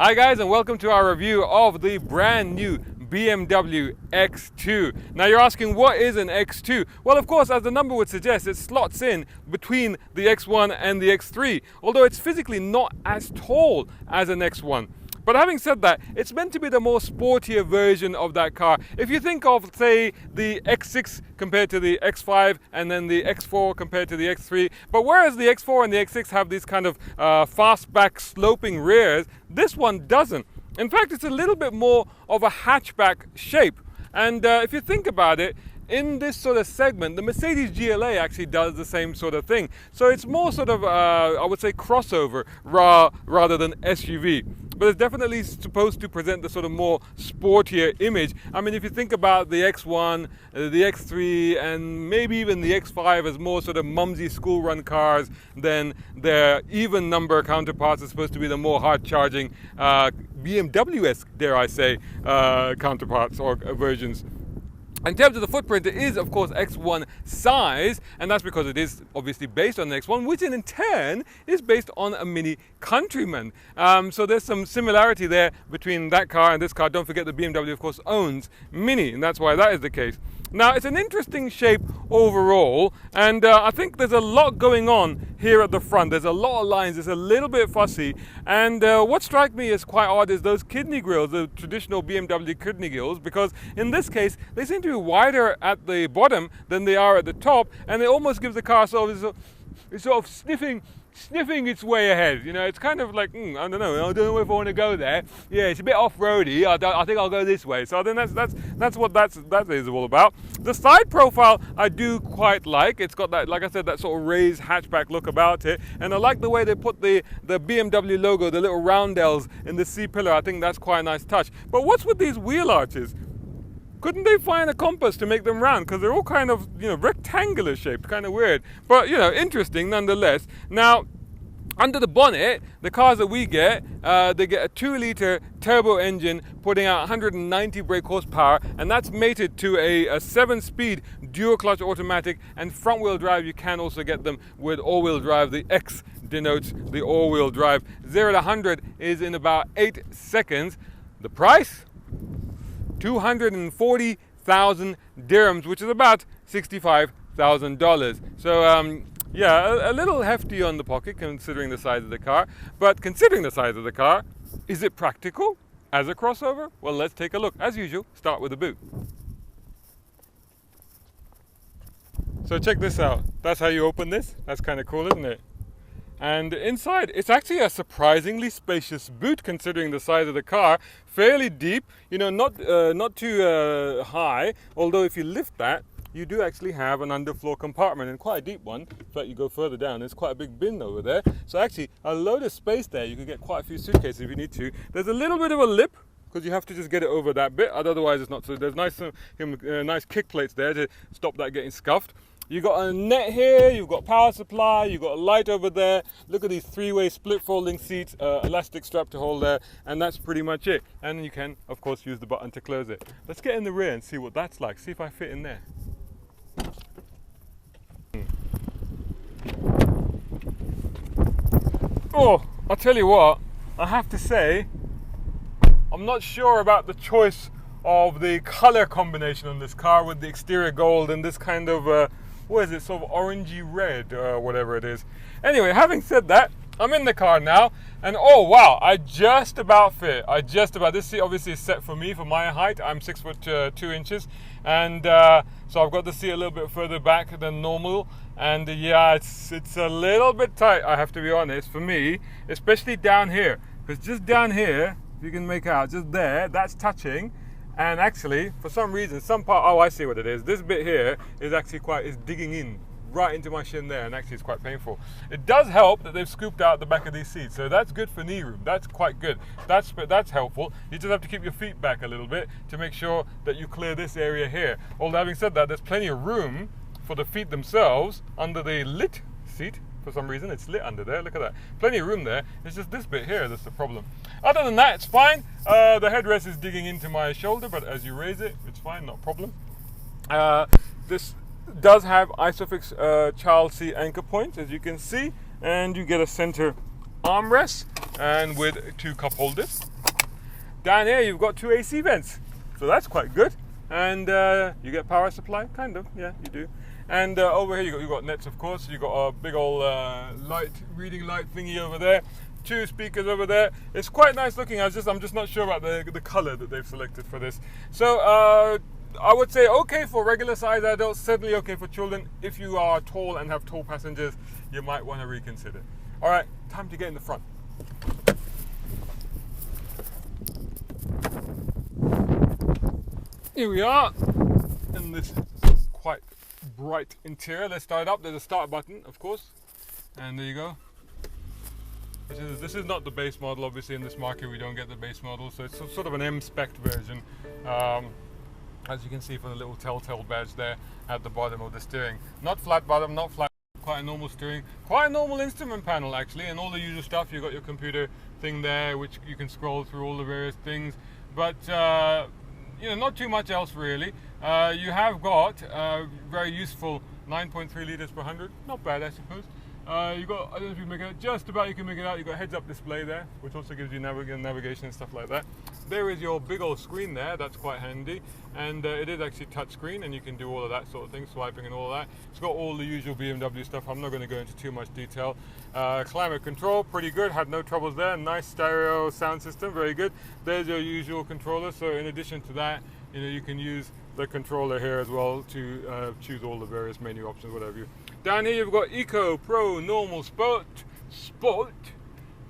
Hi guys, and welcome to our review of the brand new BMW X2. Now you're asking, what is an X2? Well, of course, as the number would suggest, it slots in between the X1 and the X3, although it's physically not as tall as an X1. But having said that, it's meant to be the more sportier version of that car. If you think of, say, the X6 compared to the X5 and then the X4 compared to the X3, but whereas the X4 and the X6 have these kind of fastback sloping rears, this one doesn't. In fact, it's a little bit more of a hatchback shape. And if you think about it, in this sort of segment, the Mercedes GLA actually does the same sort of thing. So it's more sort of, I would say, crossover rather than SUV. But it's definitely supposed to present the sort of more sportier image. I mean, if you think about the X1, the X3, and maybe even the X5 as more sort of mumsy school run cars, then their even number counterparts are supposed to be the more hard-charging BMW-esque, dare I say, counterparts or versions. In terms of the footprint, it is, of course, X1 size, and that's because it is obviously based on the X1, which in turn is based on a Mini Countryman. So there's some similarity there between that car and this car. Don't forget the BMW, of course, owns Mini, and that's why that is the case. Now, it's an interesting shape overall, and I think there's a lot going on here at the front. There's a lot of lines, it's a little bit fussy, and what strikes me as quite odd is those kidney grills, the traditional BMW kidney grills, because in this case, they seem to be wider at the bottom than they are at the top, and it almost gives the car sort of sniffing its way ahead. You know, it's kind of like, I don't know if I want to go there. Yeah, it's a bit off-roady. I think I'll go this way. So I think that's what that is all about. The side profile I do quite like. It's got that, like I said, that sort of raised hatchback look about it, and I like the way they put the BMW logo, the little roundels in the C-pillar. I think that's quite a nice touch. But what's with these wheel arches? Couldn't they find a compass to make them round? Because they're all kind of, rectangular shaped, kind of weird. But, interesting nonetheless. Now, under the bonnet, the cars that we get, they get a 2-litre turbo engine putting out 190 brake horsepower, and that's mated to a 7-speed dual clutch automatic, and front wheel drive. You can also get them with all-wheel drive. The X denotes the all-wheel drive. 0 to 100 is in about 8 seconds. The price? 240,000 dirhams, which is about $65,000. So yeah, a little hefty on the pocket considering the size of the car. But considering the size of the car, is it practical as a crossover? Well, let's take a look. As usual, start with the boot. So check this out. That's how you open this. That's kind of cool, isn't it? And inside, it's actually a surprisingly spacious boot considering the size of the car. Fairly deep, not too high, although if you lift that, you do actually have an underfloor compartment, and quite a deep one. In fact, you go further down, there's quite a big bin over there. So actually, a load of space there. You can get quite a few suitcases if you need to. There's a little bit of a lip, because you have to just get it over that bit, otherwise it's not. So there's nice kick plates there to stop that getting scuffed. You've got a net here, you've got power supply, you've got a light over there. Look at these 3-way split folding seats, elastic strap to hold there, and that's pretty much it. And you can, of course, use the button to close it. Let's get in the rear and see what that's like. See if I fit in there. Oh, I'll tell you what, I have to say, I'm not sure about the choice of the color combination on this car with the exterior gold and this kind of what is it, sort of orangey red or whatever it is. Anyway, having said that, I'm in the car now, and oh wow, I just about fit. This seat obviously is set for me, for my height. I'm 6'2", and so I've got the seat a little bit further back than normal, and yeah, it's a little bit tight, I have to be honest, for me, especially down here, because just down here, if you can make out, just there, that's touching. And actually, for some reason, I see what it is. This bit here is actually is digging in right into my shin there, and actually it's quite painful. It does help that they've scooped out the back of these seats, so that's good for knee room. That's quite good. That's helpful. You just have to keep your feet back a little bit to make sure that you clear this area here. Although having said that, there's plenty of room for the feet themselves under the lit seat. For some reason, it's lit under there. Look at that. Plenty of room there. It's just this bit here that's the problem. Other than that, it's fine. The headrest is digging into my shoulder, but as you raise it, it's fine, not a problem. This does have ISOFIX child seat anchor points, as you can see, and you get a center armrest. and with 2 cup holders. Down here you've got 2 AC vents, so that's quite good. And you get power supply, kind of, yeah, you do. And over here you've got nets, of course. You've got a big old reading light thingy over there. 2 speakers over there. It's quite nice looking. I'm just not sure about the color that they've selected for this. So I would say okay for regular size adults, certainly okay for children. If you are tall and have tall passengers, you might want to reconsider. All right, time to get in the front. Here we are in this quite bright interior. Let's start up. There's a start button, of course, and there you go. This is not the base model, obviously. In this market we don't get the base model, so it's sort of an M-spec version, as you can see from the little telltale badge there at the bottom of the steering. Not flat bottom, not flat, quite a normal steering, quite a normal instrument panel actually, and all the usual stuff. You've got your computer thing there, which you can scroll through all the various things, but you know, not too much else really. You have got very useful 9.3 liters per 100, not bad I suppose. You got, I don't know if you can make it out, just about you can make it out. You've got a heads-up display there, which also gives you navigation and stuff like that. There is your big old screen there, that's quite handy. And it is actually touch screen, and you can do all of that sort of thing, swiping and all of that. It's got all the usual BMW stuff. I'm not going to go into too much detail. Climate control, pretty good, had no troubles there. Nice stereo sound system, very good. There's your usual controller, so in addition to that, you know, you can use the controller here as well to choose all the various menu options, whatever you. Down here you've got Eco, Pro, Normal, Sport.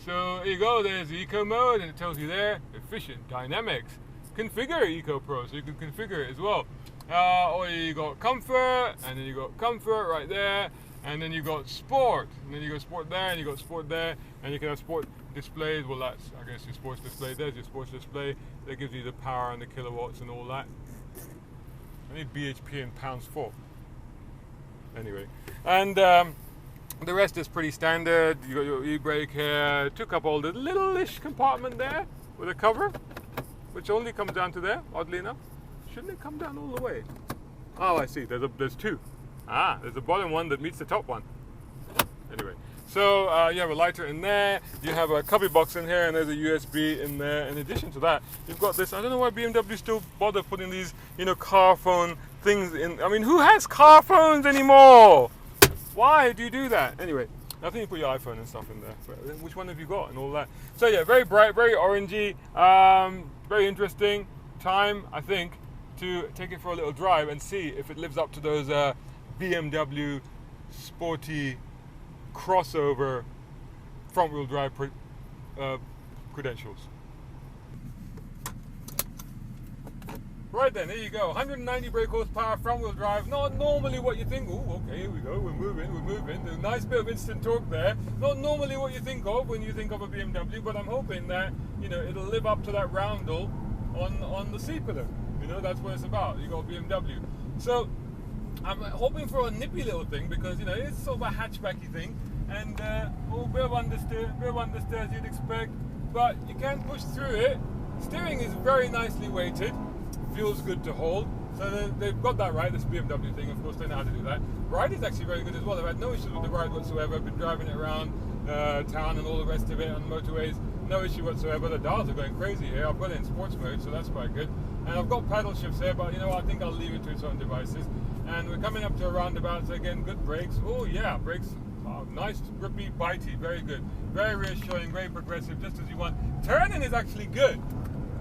So here you go, there's the Eco mode, and it tells you there, efficient, dynamics. Configure Eco Pro, so you can configure it as well. Or you got Comfort, and then you got Comfort right there, and then you got Sport, and then you got Sport there, and you got Sport there, and you can have Sport displays. Well, that's, I guess, your sports display. There's your sports display. That gives you the power and the kilowatts and all that. I need BHP in pounds for. Anyway, and the rest is pretty standard. You got your e-brake here, 2 cup holder, little-ish compartment there with a cover, which only comes down to there, oddly enough. Shouldn't it come down all the way? Oh, I see, there's 2. There's a bottom one that meets the top one. Anyway, so you have a lighter in there, you have a cubby box in here, and there's a USB in there. In addition to that, you've got this, I don't know why BMW still bother putting these, you know, car phone things in. I mean, who has car phones anymore? Why do you do that? Anyway, I think you put your iPhone and stuff in there. But which one have you got and all that? So yeah, very bright, very orangey, very interesting. Time, I think, to take it for a little drive and see if it lives up to those BMW sporty crossover front-wheel drive credentials. Right then, there you go. 190 brake horsepower, front-wheel drive. Not normally what you think. Oh, okay, here we go. We're moving. There's a nice bit of instant torque there. Not normally what you think of when you think of a BMW, but I'm hoping that, you know, it'll live up to that roundel on the C-pillar. You know, that's what it's about. You got BMW. So I'm hoping for a nippy little thing because, you know, it's sort of a hatchbacky thing, and a bit of understeer as you'd expect, but you can push through it. Steering is very nicely weighted. Feels good to hold, so they've got that right. This BMW thing, of course, they know how to do that. Ride is actually very good as well. I've had no issues with the ride whatsoever. I've been driving it around town and all the rest of it on motorways, no issue whatsoever. The dials are going crazy here. I've got it in sports mode, so that's quite good. And I've got paddle shifts here, but you know, I think I'll leave it to its own devices. And we're coming up to a roundabout, so again, good brakes. Oh yeah, brakes, nice, grippy, bitey, very good, very reassuring, very progressive, just as you want. Turning is actually good.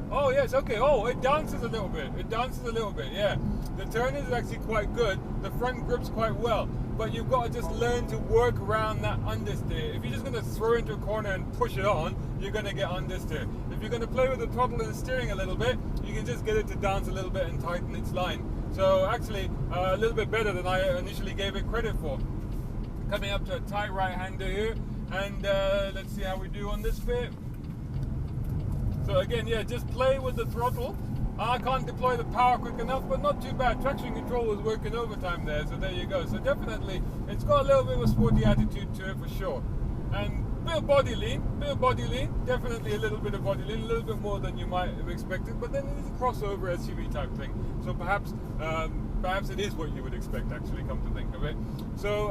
Oh yes, okay. Oh, it dances a little bit. Yeah. The turn is actually quite good. The front grips quite well, but you've got to just learn to work around that understeer. If you're just going to throw into a corner and push it on, you're going to get understeer. If you're going to play with the throttle and the steering a little bit, you can just get it to dance a little bit and tighten its line. So actually, a little bit better than I initially gave it credit for. Coming up to a tight right-hander here, and let's see how we do on this bit. So again, yeah, just play with the throttle. I can't deploy the power quick enough, but not too bad. Traction control was working overtime there, so there you go. So definitely, it's got a little bit of a sporty attitude to it for sure. And a bit of body lean, definitely a little bit of body lean, a little bit more than you might have expected, but then it is a crossover SUV type thing. So perhaps it is what you would expect, actually, come to think of it. So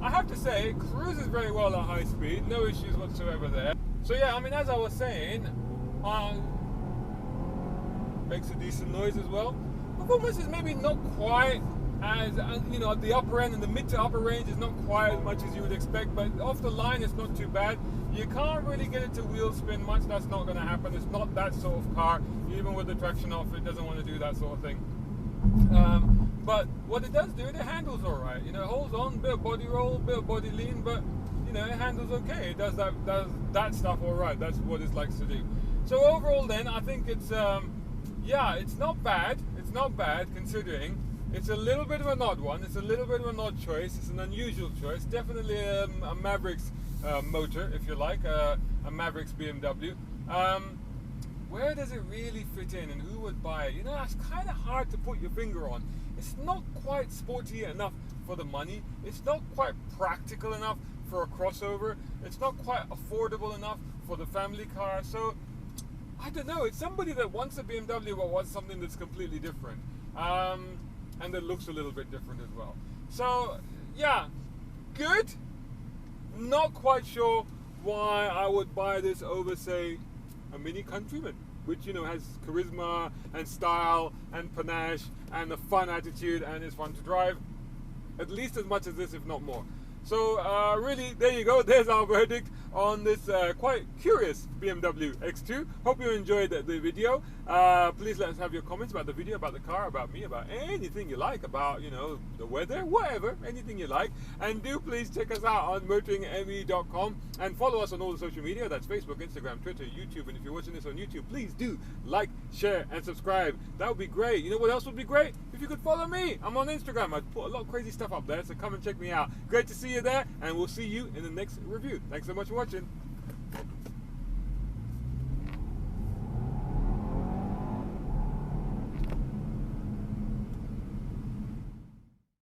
I have to say, it cruises very well at high speed, no issues whatsoever there. So yeah, I mean, as I was saying, makes a decent noise as well. Performance is maybe not quite as, you know, at the upper end, and the mid to upper range is not quite as much as you would expect, but off the line it's not too bad. You can't really get it to wheel spin much. That's not going to happen. It's not that sort of car. Even with the traction off, it doesn't want to do that sort of thing. But what it does do, it handles all right. You know, it holds on, bit of body roll, bit of body lean, but you know, it handles okay. It does that stuff all right. That's what it likes to do. So overall, then I think it's yeah, it's not bad. It's not bad considering. It's a little bit of an odd one. It's a little bit of an odd choice. It's an unusual choice. Definitely a Mavericks motor, if you like, a Mavericks BMW. Where does it really fit in, and who would buy it? You know, that's kind of hard to put your finger on. It's not quite sporty enough for the money. It's not quite practical enough for a crossover. It's not quite affordable enough for the family car. So I don't know. It's somebody that wants a BMW but wants something that's completely different, and that looks a little bit different as well. So yeah, good. Not quite sure why I would buy this over, say, a Mini Countryman, which, you know, has charisma and style and panache and a fun attitude and is fun to drive, at least as much as this, if not more. So really, there you go. There's our verdict on this quite curious BMW X2. Hope you enjoyed the video. Please let us have your comments about the video, about the car, about me, about anything you like, about, you know, the weather, whatever, anything you like. And do please check us out on motoringme.com and follow us on all the social media. That's Facebook, Instagram, Twitter, YouTube. And if you're watching this on YouTube, please do like, share, and subscribe. That would be great. You know what else would be great? If you could follow me. I'm on Instagram. I put a lot of crazy stuff up there, so come and check me out. Great to see you there, and we'll see you in the next review. Thanks so much for watching.